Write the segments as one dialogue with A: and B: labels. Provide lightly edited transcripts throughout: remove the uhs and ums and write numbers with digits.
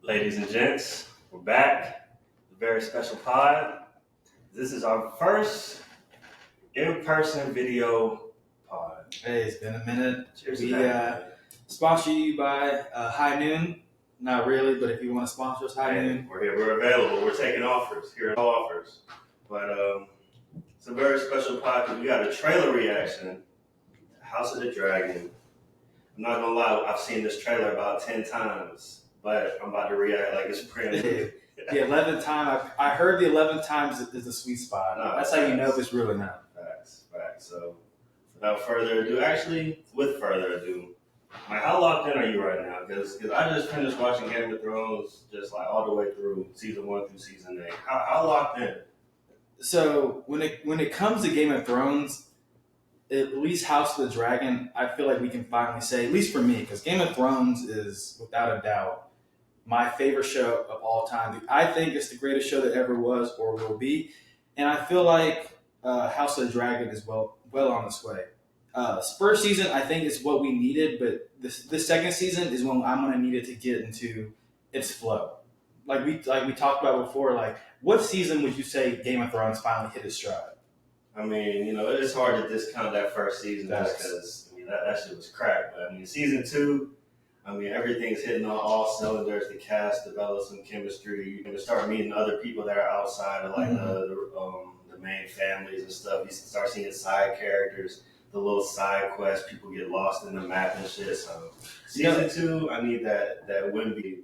A: Ladies and gents, we're back. A very special pod. This is our first in-person video pod.
B: Hey, it's been a minute.
A: Cheers
B: We
A: to that.
B: sponsor you by High Noon. Not really, but if you want to sponsor us, High Noon.
A: We're here. We're available. We're taking offers. Here are offers. But it's a very special pod because we got a trailer reaction to House of the Dragon. I'm not gonna lie, I've seen this trailer about 10 times, but I'm about to react like it's brand new.
B: The 11th time, I heard the 11th times is the sweet spot.
A: No,
B: That's how you know if it's real or not.
A: Facts. So, without further ado, with further ado, Mike, how locked in are you right now? Because I just finished watching Game of Thrones, just like all the way through season 1 through season 8. How locked in?
B: So when it comes to Game of Thrones, at least House of the Dragon, I feel like we can finally say, at least for me, because Game of Thrones is without a doubt my favorite show of all time. I think it's the greatest show that ever was or will be, and I feel like House of the Dragon is well on its way. First season, I think, is what we needed, but this second season is when I'm gonna need it to get into its flow. Like we talked about before. Like, what season would you say Game of Thrones finally hit its stride?
A: I mean, it's hard to discount that first season just
B: Facts.
A: because, that shit was crack. But, season 2, everything's hitting on all cylinders. The cast develops some chemistry. You can start meeting other people that are outside of, like, the main families and stuff. You start seeing side characters, the little side quests. People get lost in the map and shit. So, season 2, I need that Wemby.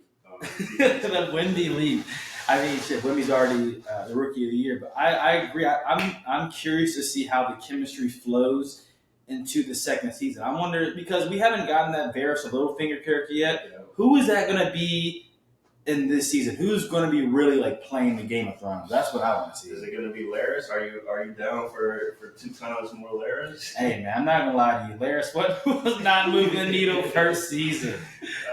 B: That Wemby leap. I mean, shit, Wemby's already the rookie of the year, but I agree. I'm curious to see how the chemistry flows into the second season. I wonder, because we haven't gotten that Varys Littlefinger character yet.
A: Yeah.
B: Who is that going to be in this season? Who's going to be really like playing the Game of Thrones? That's what I want to see.
A: Is it going to be Larys? Are you down for 2 times more Larys?
B: Hey man, I'm not gonna lie to you, Larys. What was not moving the needle first season?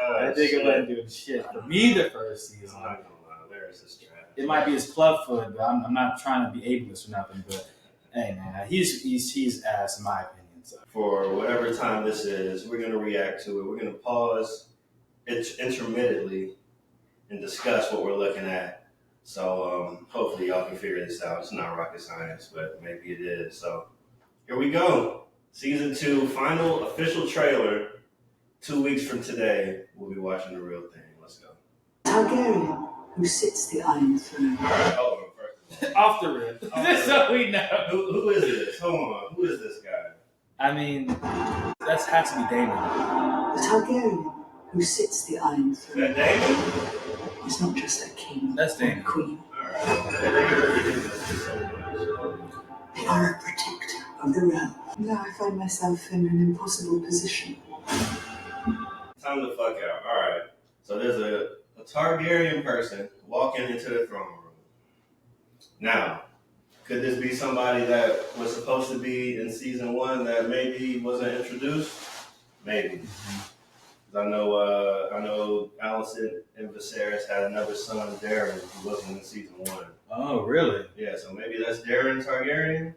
B: I think it wasn't doing shit for me the first season.
A: I'm not gonna lie, Larys is trash.
B: It might be his club foot, but I'm not trying to be ableist or nothing. But hey man, he's ass in my opinion. So.
A: For whatever time this is, we're gonna react to it. We're gonna pause intermittently and discuss what we're looking at. So hopefully y'all can figure this out. It's not rocket science, but maybe it is. So here we go. Season 2, final official trailer. 2 weeks from today, we'll be watching the real thing. Let's go.
C: Targaryen, who sits the Iron Throne.
A: All right, hold on first.
B: Off the rip, just so we know.
A: Who is this? Hold on. Who is this guy?
B: I mean, that has to be Daemon.
C: The Targaryen, who sits the Iron
A: Is
C: Throne,
A: that Daemon?
C: is not just a king
B: That's
C: or a
B: Daemon.
C: queen.
A: All right. They really did this so much.
C: They are a protector of the realm. Now I find myself in an impossible position.
A: Time to fuck out. All right. So there's a Targaryen person walking into the throne room. Now, could this be somebody that was supposed to be in season 1 that maybe wasn't introduced? Maybe. 'Cause I know Alicent and Viserys had another son, Daeron, who wasn't in season 1.
B: Oh, really?
A: Yeah, so maybe that's Daeron Targaryen.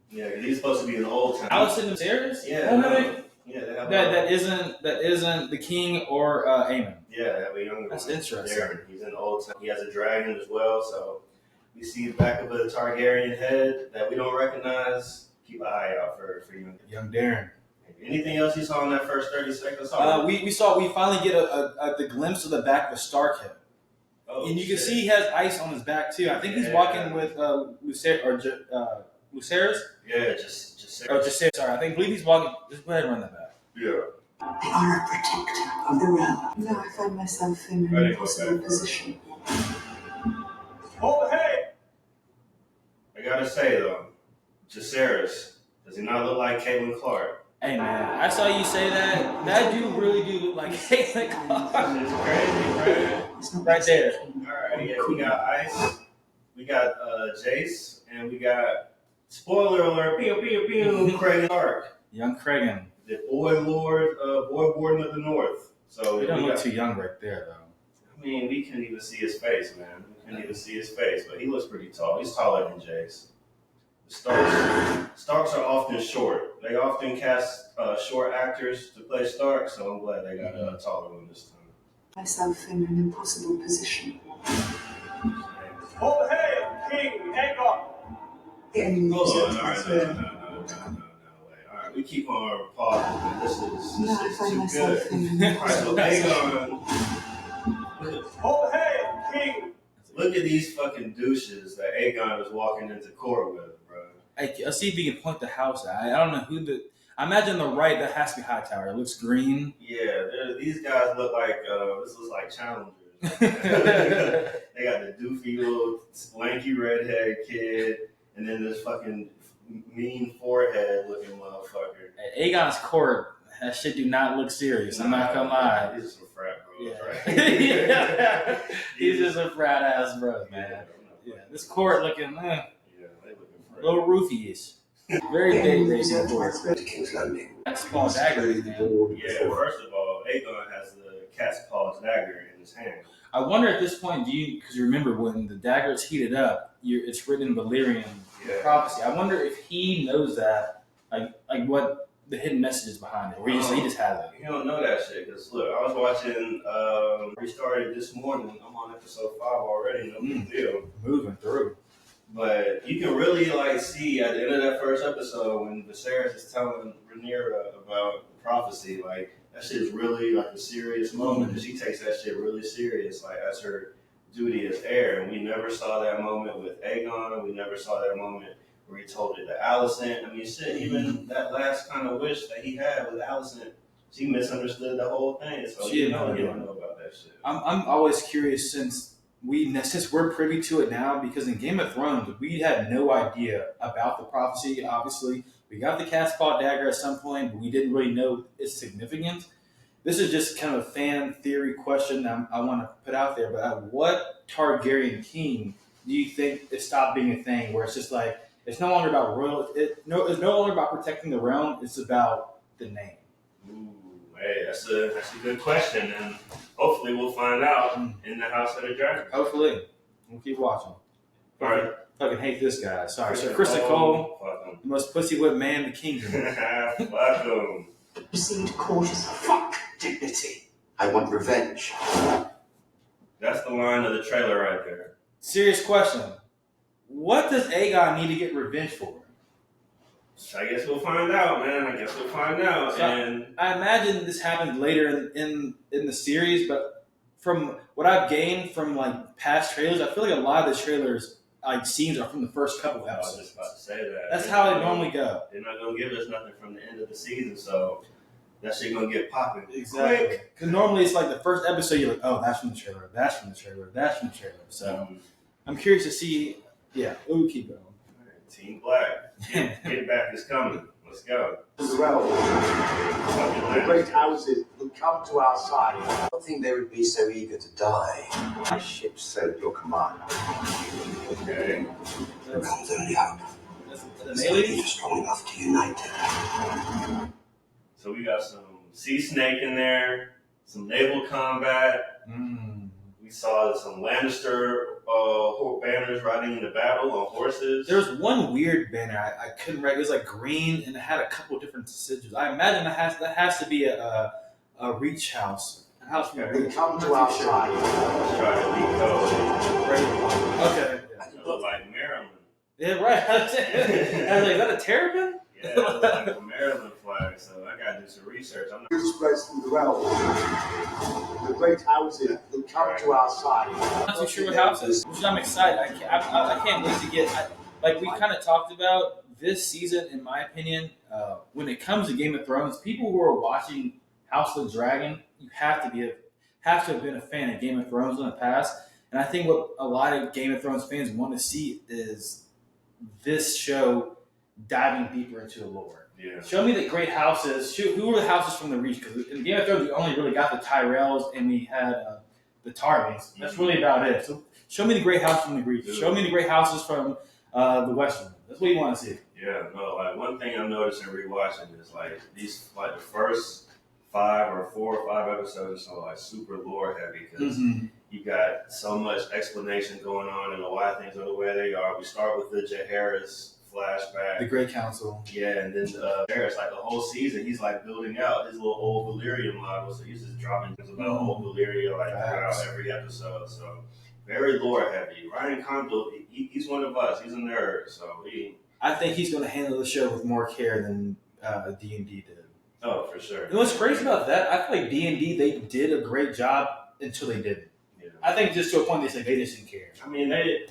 A: Yeah, 'cause he's supposed to be an old time.
B: Alicent and Viserys?
A: Yeah.
B: Oh,
A: No. Yeah, they have
B: that isn't the king or Aemon.
A: Yeah, they have a younger
B: That's
A: one.
B: interesting.
A: Daeron. He's an old time. He has a dragon as well, so we see the back of a Targaryen head that we don't recognize. Keep an eye out for
B: Young Daeron.
A: anything else you saw in that first 30 seconds.
B: We finally get the glimpse of the back of a Stark head.
A: Oh,
B: And you can
A: shit.
B: see he has ice on his back too. I think he's walking with Lucerys.
A: Yeah, just
B: Oh, Jacaerys. Sorry, I believe he's walking. Just go ahead and run that back.
A: yeah.
C: They are a protector of the realm. Now I find myself in an impossible position.
A: Oh, hey! I gotta say though, Jacaerys, does he not look like Caitlin Clark?
B: Hey man, I saw you say that. That dude really do look like Caitlin Clark.
A: It's crazy, man.
C: It's not
B: Right
C: just
B: there.
C: a king.
A: Alright, yeah, we got Ice, we got Jace, and we got, spoiler alert, pew pew pew, Craig Clark,
B: Young Cregan.
A: the boy warden of the North. So
B: He don't
A: we
B: look
A: got-
B: too young right there though.
A: we can't even see his face, man. We can't even see his face, but he looks pretty tall. He's taller than Jace. Starks are often short. They often cast short actors to play Stark, so I'm glad they got a taller one this time.
C: myself in an impossible position.
D: All hail King Aegon!
C: The enemy
A: Hold on,
C: is
A: all right, no, wait. All right, we keep on pausing, man. This
C: Now I
A: is
C: find
A: too
C: myself
A: good.
C: in an
A: All right, so
C: impossible
A: Aegon,
D: All hail King!
A: look at these fucking douches that Aegon is walking into court with, bro.
B: I'll see if we can point the house at. I don't know who the. I imagine the right, that has to be Hightower. It looks green.
A: Yeah, these guys look like this looks like challengers. They got the doofy little lanky redhead kid, and then this fucking mean forehead looking motherfucker.
B: At Aegon's court, that shit do not look serious. I'm not gonna lie.
A: These are some frat bros,
B: Yeah.
A: right?
B: Yeah. These are some frat ass bros, man. Yeah, this court looking
A: Yeah, they looking
B: a
A: frat.
B: little roofy-ish. Very
C: The
B: day
C: enemy
B: racing
C: is
B: court.
C: at King's Landing.
B: That's Paul Dagger, man.
A: Yeah, first of all, Aegon has the cat's paw dagger in his hand.
B: I wonder at this point, because you remember when the dagger is heated up, it's written in Valyrian
A: Yeah.
B: prophecy. I wonder if he knows that, like what the hidden message is behind it, or he just has it.
A: You don't know that shit, because look, I was watching, restarted this morning. I'm on episode 5 already, no big deal.
B: Moving through.
A: But you can really like see at the end of that first episode when Viserys is telling Rhaenyra about prophecy, like that shit is really like a serious moment, and she takes that shit really serious, like as her duty as heir. And we never saw that moment with Aegon. We never saw that moment where he told it to Alicent. I mean, shit, even that last kind of wish that he had with Alicent, she misunderstood the whole thing. So
B: She
A: you
B: didn't
A: don't
B: know.
A: know about that shit.
B: I'm always curious since we're privy to it now, because in Game of Thrones we had no idea about the prophecy. Obviously, we got the cat's paw dagger at some point, but we didn't really know its significance. This is just kind of a fan theory question I want to put out there. But what Targaryen king do you think it stopped being a thing, where it's just like it's no longer about royal? It's no longer about protecting the realm. It's about the name.
A: Ooh, hey, that's a good question, and hopefully we'll find out in the House of the Dragon.
B: Hopefully, we'll keep watching.
A: All right.
B: Fucking hate this guy. Sorry, Sir Kristen Cole,
A: Fuck
B: the most pussy-whipped man in the kingdom.
A: him. Fuck him.
C: Proceed cautiously. Fuck dignity.
E: I want revenge.
A: That's the line of the trailer right there.
B: Serious question. What does Aegon need to get revenge for?
A: I guess we'll find out, man. I guess we'll find out.
B: So-
A: And
B: I imagine this happened later in the series, but from what I've gained from like past trailers, I feel like a lot of the trailers like scenes are from the first couple of
A: I was
B: episodes.
A: just about to say that.
B: That's how they normally go.
A: They're not gonna give us nothing from the end of the season, so that shit gonna get popping.
B: Exactly.
A: Quick.
B: Because normally it's like the first episode, you're like, oh, that's from the trailer, that's from the trailer, that's from the trailer. So I'm curious to see. Yeah, we'll keep going.
A: Team Black. Get back is coming. Let's go.
D: The realm, the great houses will come to our side.
E: I don't think they would be so eager to die.
D: My ship served your command.
A: Okay.
E: The realm's only hope.
B: That's an alien?
E: Strong enough to unite it.
A: So we got some sea snake in there, some naval combat. We saw some Lannister banners riding into battle on horses.
B: There was one weird banner I couldn't read. It was like green and it had a couple different sigils. I imagine that has to be a Reach house. A house from
A: Okay.
D: They come to our side.
A: Let's try to decode.
B: Okay.
A: It looked like Maryland.
B: Yeah, right. I was like, is that a terrapin?
A: Yeah, it looked like a Maryland flag, so I gotta do some research. I'm not
D: You spreads through the realm. The great houses will come to our side.
B: I'm not too sure what house it is, which I'm excited. I can't wait to get. Like we kind of talked about this season, in my opinion, when it comes to Game of Thrones, people who are watching House of the Dragon, you have to have been a fan of Game of Thrones in the past. And I think what a lot of Game of Thrones fans want to see is this show diving deeper into the lore.
A: Yeah.
B: Show me the great houses. Who were the houses from the Reach? Because in Game of Thrones, we only really got the Tyrells and we had the Tarleys. That's really about it. So show me the great house from the Reach. Show me the great houses from the Western. That's what you want to see.
A: Yeah, no, like one thing I'm noticing rewatching is like these, like the first 4 or 5 episodes are like super lore heavy because you got so much explanation going on and why things are the way they are. We start with the Jaehaerys flashback.
B: The Great Council.
A: Yeah, and then there's like the whole season. He's like building out his little old Valyria model, so he's just dropping things about old Valyria like throughout every episode. So very lore heavy. Ryan Condal, he's one of us. He's a nerd, so
B: I think he's going to handle the show with more care than D&D did.
A: Oh, for sure.
B: And what's crazy about that, I feel like D&D, they did a great job until they didn't.
A: Yeah.
B: I think just to a point they just didn't care.
A: I mean, they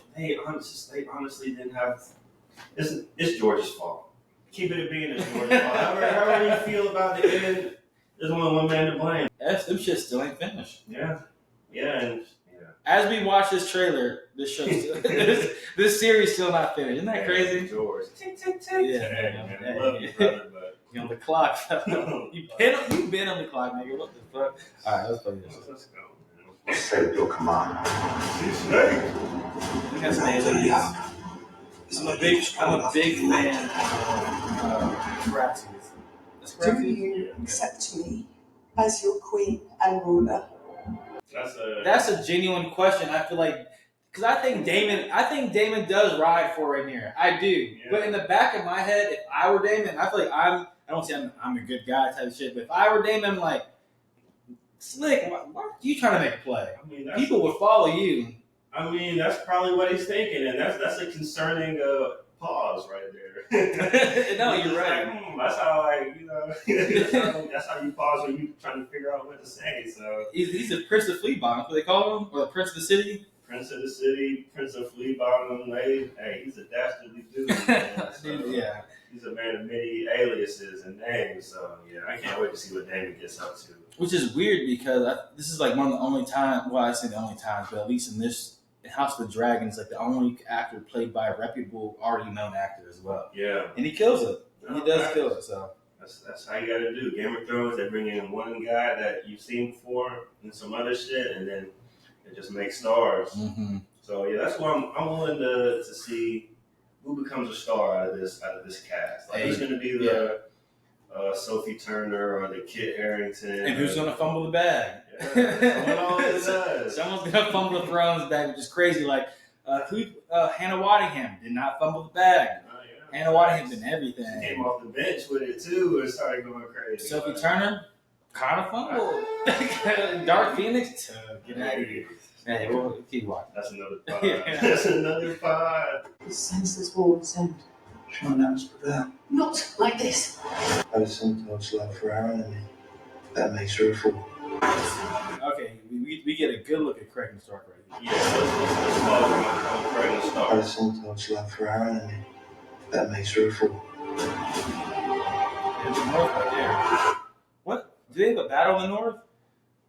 A: honestly didn't have. It's George's fault. Keep it being it's George's fault. However you feel about the end, there's only one man to blame.
B: Them shit still ain't finished.
A: Yeah, and
B: as we watch this trailer, this show, this series still not finished. Isn't that crazy?
A: George, tick tick tick.
B: Yeah,
A: man. I love you, brother, but
B: you on the clock. You've been on the clock, nigga. What the fuck? All right, let's play this.
A: Let's go.
D: Say your command.
B: We got some aliens. I'm a big fan of Praxis.
C: Do you accept me as your queen and ruler?
A: That's
B: a genuine question. I feel like because I think Damon does ride for Rhaenyra. I do,
A: Yeah.
B: But in the back of my head, if I were Damon, I feel like I don't say I'm a good guy type of shit. But if I were Damon, I'm like, Slick, why are you trying to make a play?
A: I mean,
B: People would follow you.
A: I mean, that's probably what he's thinking, and that's a concerning pause right there.
B: No, you're right.
A: Like, that's how that's how you pause when you trying to figure out what to say. So
B: He's the Prince of Flea Bottom, what they call him, or the Prince of the City.
A: Prince of the City, Prince of Flea Bottom. He's a dastardly dude. Man. So,
B: Yeah.
A: He's a man of many aliases and names. So yeah, I can't wait to see what Damon gets up to.
B: Which is weird because this is like one of the only times. Well, I say the only times, but at least in House of the Dragons, like the only actor played by a reputable, already known actor as well.
A: Yeah,
B: and he kills it. He does kill it. So
A: that's how you got to do. Game of Thrones, they bring in one guy that you've seen before and some other shit, and then it just makes stars.
B: Mm-hmm.
A: So yeah, that's why I'm willing to see who becomes a star out of this cast. Like who's going to be the Sophie Turner or the Kit Harington,
B: and who's going to fumble the bag?
A: Yeah, someone always does.
B: Someone's going to fumble the Thrones bag, which is crazy. Like Hannah Waddingham did not fumble the bag. Hannah Waddingham did everything.
A: She came off the bench with it too and started going crazy.
B: Sophie Turner kind of fumbled. Dark Phoenix, get out of here. Hey, we'll keep watching.
A: That's another pod. That's another pod.
C: The senseless war's end.
D: Shall now prevail.
C: Not like this.
D: Alicent tells love for our enemy. That makes her a fool.
B: Okay, we get a good look at Craig and Stark right here.
A: Yeah, let's pause on Craig and Stark.
D: Alicent tells love for our enemy. That makes her a fool.
B: There's the North right there. What? Do they have a battle in the North?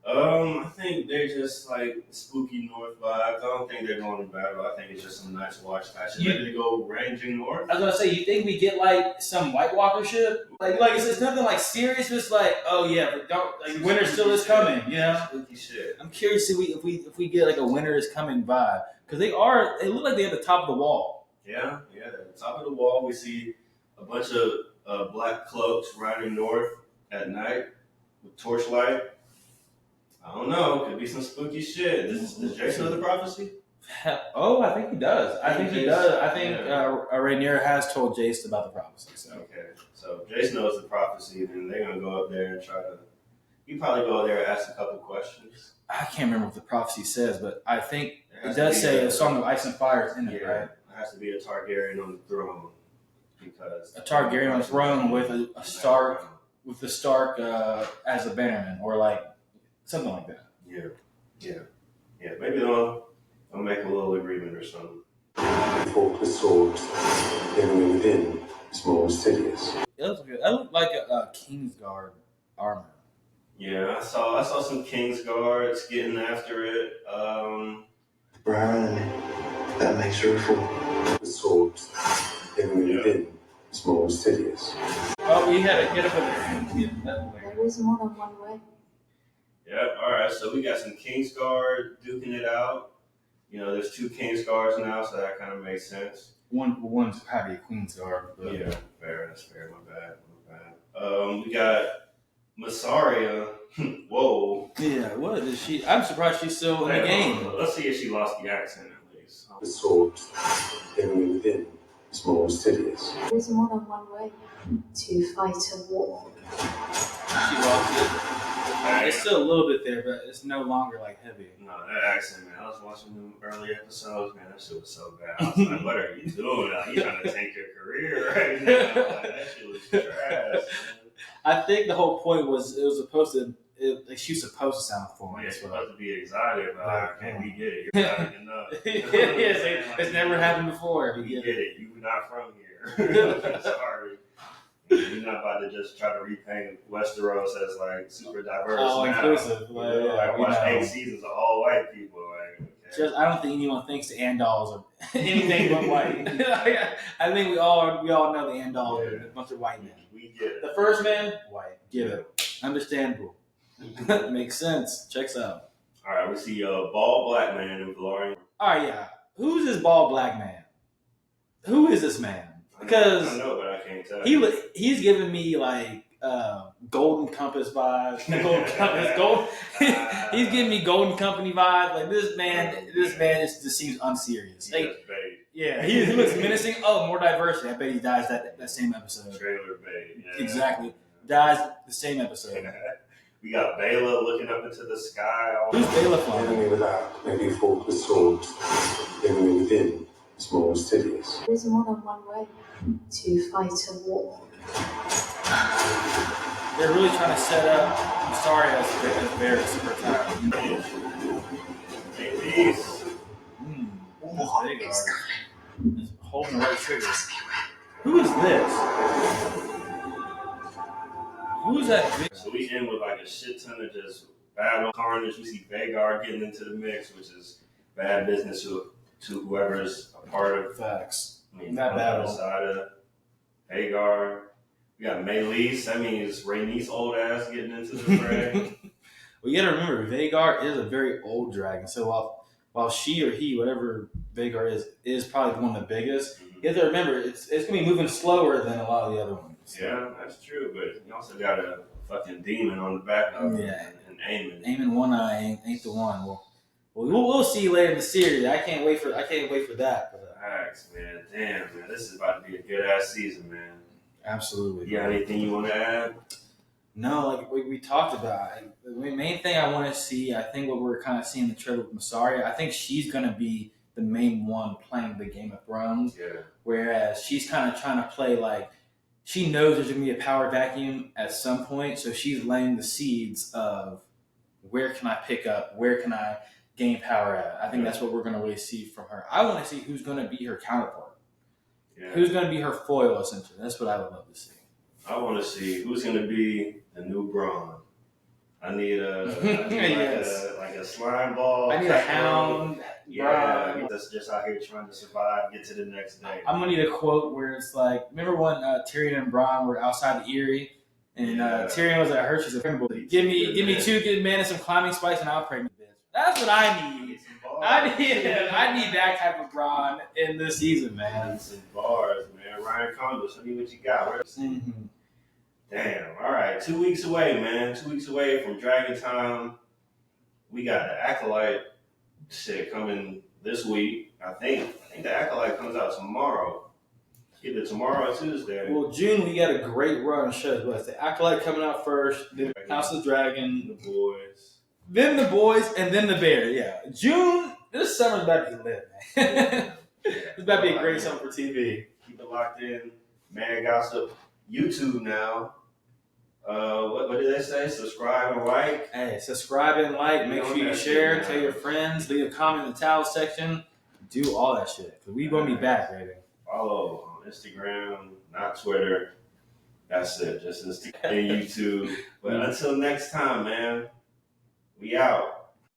A: I think they're just like spooky North vibes. I don't think they're going to battle. I think it's just some nice watch patches. Maybe they go ranging north.
B: I was gonna say, you think we get like some White Walker shit? Like it's nothing like serious, just like, oh yeah, but don't like winter still is coming, you know?
A: Spooky shit.
B: I'm curious if we get like a winter is coming vibe. Because they look like they're at the top of the wall.
A: Yeah. At the top of the wall, we see a bunch of black cloaks riding north at night with torchlight. I don't know. Could be some spooky shit. Does Jason know the prophecy?
B: Oh, I think he does. I think he does. I think Rhaenyra has told Jace about the prophecy. So.
A: Okay. So if Jace knows the prophecy, then they're going to go up there and try to... You probably go there and ask a couple questions.
B: I can't remember what the prophecy says, but I think it does say a Song of Ice and Fire is in it, right?
A: It has to be a Targaryen on the throne. Because...
B: A Targaryen on the throne with a Stark... With the Stark as a bannerman, or like... Something like that.
A: Yeah. Maybe they'll make a little agreement or something.
E: Fought with swords, enemy within is more insidious.
B: It looked like a Kingsguard armor.
A: Yeah, I saw some Kingsguards getting after it.
D: For our enemy. That makes her a fool.
E: With swords, enemy within is more insidious.
B: Oh, we had to get up in there.
C: There is more than one way.
A: Yep, alright, so we got some Kingsguard duking it out. You know, there's 2 Kingsguards now, so that kind of makes sense.
B: One's probably a Queensguard. But...
A: Yeah, that's fair, my bad. We got Mysaria. Whoa.
B: Yeah, what is she? I'm surprised she's still in the game.
A: Let's see if she lost the accent at least.
E: With swords, enemy within is more mysterious.
C: There is more than one way to fight a war.
B: She lost it. It's still a little bit there, but it's no longer like heavy.
A: No, that accent, man. I was watching them early episodes, man. That shit was so bad. I was like, what are you doing? Like, you trying to take your career right now? Like, that shit was trash, man.
B: I think the whole point was it was supposed to. Like she was supposed to sound foreign.
A: You're
B: That's what
A: supposed to be excited, but like, can't we get it? You're not enough.
B: it's never happened before.
A: We get it. You're not from here. Sorry. You're not about to just try to repaint Westeros as like super diverse.
B: All
A: now.
B: inclusive.
A: Like, I watched 8 seasons of all white people. Like, okay.
B: Just, I don't think anyone thinks the Andals are anything but white. I think we all know the Andals are a bunch of white men.
A: We get it.
B: The first man, white. Get it. Understandable. Makes sense. Checks out.
A: All right, we see a bald black man in Valorian.
B: All right, yeah. Who's this bald black man? Who is this man? Because
A: I know, but I can't tell.
B: he's giving me like Golden Compass vibes. He's giving me Golden Company vibes. Like this man just seems unserious. Like, yeah, he looks menacing. Oh, more diversity. I bet he dies that same episode.
A: Trailer bait. Yeah.
B: Exactly. Dies the same episode.
A: We got Bela looking up into the sky.
B: Who's Bela
E: The
B: from?
E: enemy without may be fought with swords. The enemy within is more mysterious.
C: There is more than one way to fight a war.
B: They're really trying to set up. I'm sorry, as very super tired.
A: Hey, peace.
C: War
B: Big
C: is
B: Arg. Just holding the right trigger. Who is this? Who's that? Big?
A: So we end with like a shit ton of just battle carnage. We see Vagar getting into the mix, which is bad business to whoever's a part of.
B: Facts.
A: I mean,
B: That
A: on the
B: battle.
A: other side of Vagar. We got Maelys. That means Rhaenys old ass getting into the fray.
B: Well, you gotta remember, Vagar is a very old dragon. So while she or he, whatever Vagar is probably one of the biggest, you have to remember it's gonna be moving slower than a lot of the other ones.
A: Yeah, that's true. But you also got a fucking demon on the back of him.
B: Yeah.
A: And Aemon.
B: Aiming one eye ain't the one. Well, we'll see later in the series. I can't wait for that. But,
A: Facts, man. Damn, man. This is about to be a good ass season, man.
B: absolutely.
A: You got anything you want to add?
B: No, like we talked about. The main thing I want to see, I think what we're kind of seeing in the trailer with Mysaria, I think she's going to be the main one playing the Game of Thrones,
A: Yeah.
B: whereas she's kind of trying to play like she knows there's going to be a power vacuum at some point, so she's laying the seeds of where can I pick up, where can I gain power at. I think that's what we're going to really see from her. I want to see who's going to be her counterpart,
A: Yeah.
B: who's going to be her foil, essentially. That's what I would love to see.
A: I want to see who's going to be the new Braun. I need
B: Yes.
A: like a slime ball.
B: I need a hound.
A: Yeah,
B: Braun.
A: that's just out here trying to survive, get to the next day.
B: I'm gonna need a quote where it's like, remember when Tyrion and Bronn were outside the Eyrie, and Tyrion was like, "Hershey's a criminal. Give me 2 good men and some climbing spice, and I'll pregnant bitch." That's what I need. I need that type of Bronn in this season,
A: I
B: man.
A: need some bars, man. Ryan Condor, show me what you got.
B: Mm-hmm.
A: Damn. All right, 2 weeks away, man. 2 weeks away from Dragon Time. We got the Acolyte shit coming this week. I think the Acolyte comes out tomorrow. Either tomorrow or Tuesday.
B: Well, June we got a great run of shows. But it's the Acolyte coming out first, then House of the Dragon,
A: The Boys.
B: then the Boys, and then the Bear. Yeah, June. This summer's about to be lit, man. It's about to be a great summer for TV.
A: Keep it locked in. Man Gossip. YouTube now. What did they say? Subscribe and like.
B: Hey, subscribe and like. Make sure you share. Tell your friends. Leave a comment in the towel section. Do all that shit. Because we gonna be back, baby.
A: Follow on Instagram, not Twitter. That's it. Just Instagram and YouTube. But until next time, man. We out.